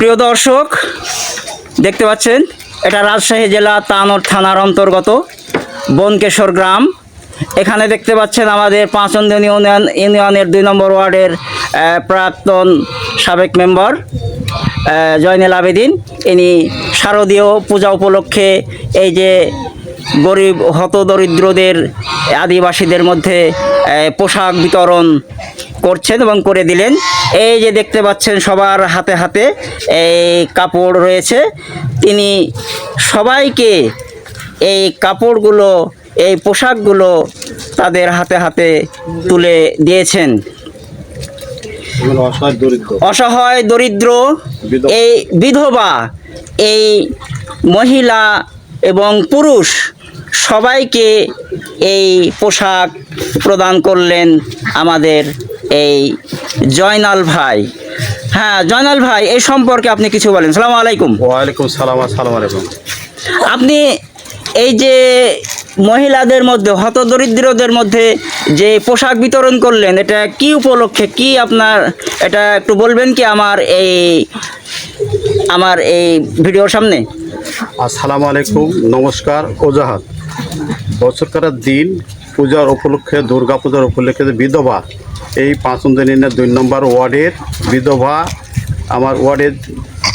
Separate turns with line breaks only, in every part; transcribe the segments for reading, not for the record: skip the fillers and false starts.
প্রিয় দর্শক, দেখতে পাচ্ছেন এটা রাজশাহী জেলা তানোর থানার অন্তর্গত বনকেশ্বর গ্রাম। এখানে দেখতে পাচ্ছেন আমাদের পাঁচন্দন ইউনিয়নের 2 নম্বর ওয়ার্ডের প্রাক্তন সাবেক মেম্বার জয়নুল আবেদিন। ইনি শারদীয় পূজা উপলক্ষে এই যে গরিব হতদরিদ্রদের আদিবাসীদের মধ্যে পোশাক বিতরণ করছেন এবং করে দিলেন। এই যে দেখতে পাচ্ছেন সবার হাতে হাতে এই কাপড় রয়েছে। তিনি সবাইকে এই কাপড়গুলো, এই পোশাকগুলো তাদের হাতে হাতে তুলে দিয়েছেন। অসহায় দরিদ্র এই বিধবা, এই মহিলা এবং পুরুষ সবাইকে এই পোশাক প্রদান করলেন আমাদের এই জয়নাল ভাই। হ্যাঁ জয়নাল ভাই, এই সম্পর্কে আপনি কিছু বলেন। সালাম আলাইকুম।
ওয়ালাইকুম সালাম। আসসালামু আলাইকুম।
আপনি এই যে মহিলাদের মধ্যে, হতদরিদ্রদের মধ্যে যে পোশাক বিতরণ করলেন, এটা কি উপলক্ষে, কি আপনার এটা একটু বলবেন কি আমার এই ভিডিওর সামনে?
আসসালামু আলাইকুম, নমস্কার, ওজাহাত। বছরকারের দিন পূজার উপলক্ষে, দুর্গা পূজার উপলক্ষে বিধবা, এই পাঁচন্দন ইউনিয়নের 2 নম্বর ওয়ার্ডের বিধবা, আমার ওয়ার্ডের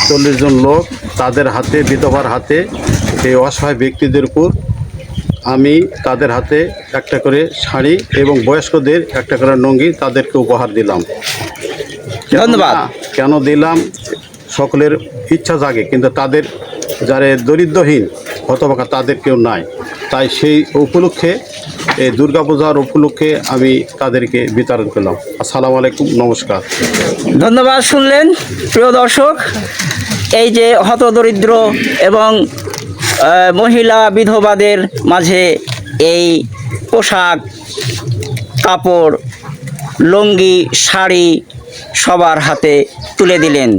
40 জন লোক, তাদের হাতে, বিধবার হাতে, এই অসহায় ব্যক্তিদের উপর আমি তাদের হাতে একটা করে শাড়ি এবং বয়স্কদের একটা করে লুঙ্গি তাদেরকে উপহার দিলাম।
ধন্যবাদ।
কেন দিলাম? সকলের ইচ্ছা জাগে, কিন্তু তাদের যারা দরিদ্রহীন হতভাগা তাদের কেউ নাই, তাই সেই উপলক্ষে, এই দুর্গাপূজার উপলক্ষে আমি তাদেরকে বিতরণ করলাম। আসসালামু আলাইকুম, নমস্কার।
ধন্যবাদ। শুনলেন প্রিয় দর্শক, এই যে হতদরিদ্র এবং মহিলা বিধবাদের মাঝে এই পোশাক, কাপড়, লুঙ্গি, শাড়ি সবার হাতে তুলে দিলেন।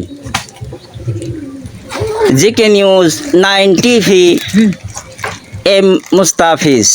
GK news 9 TV, M Mustafiz.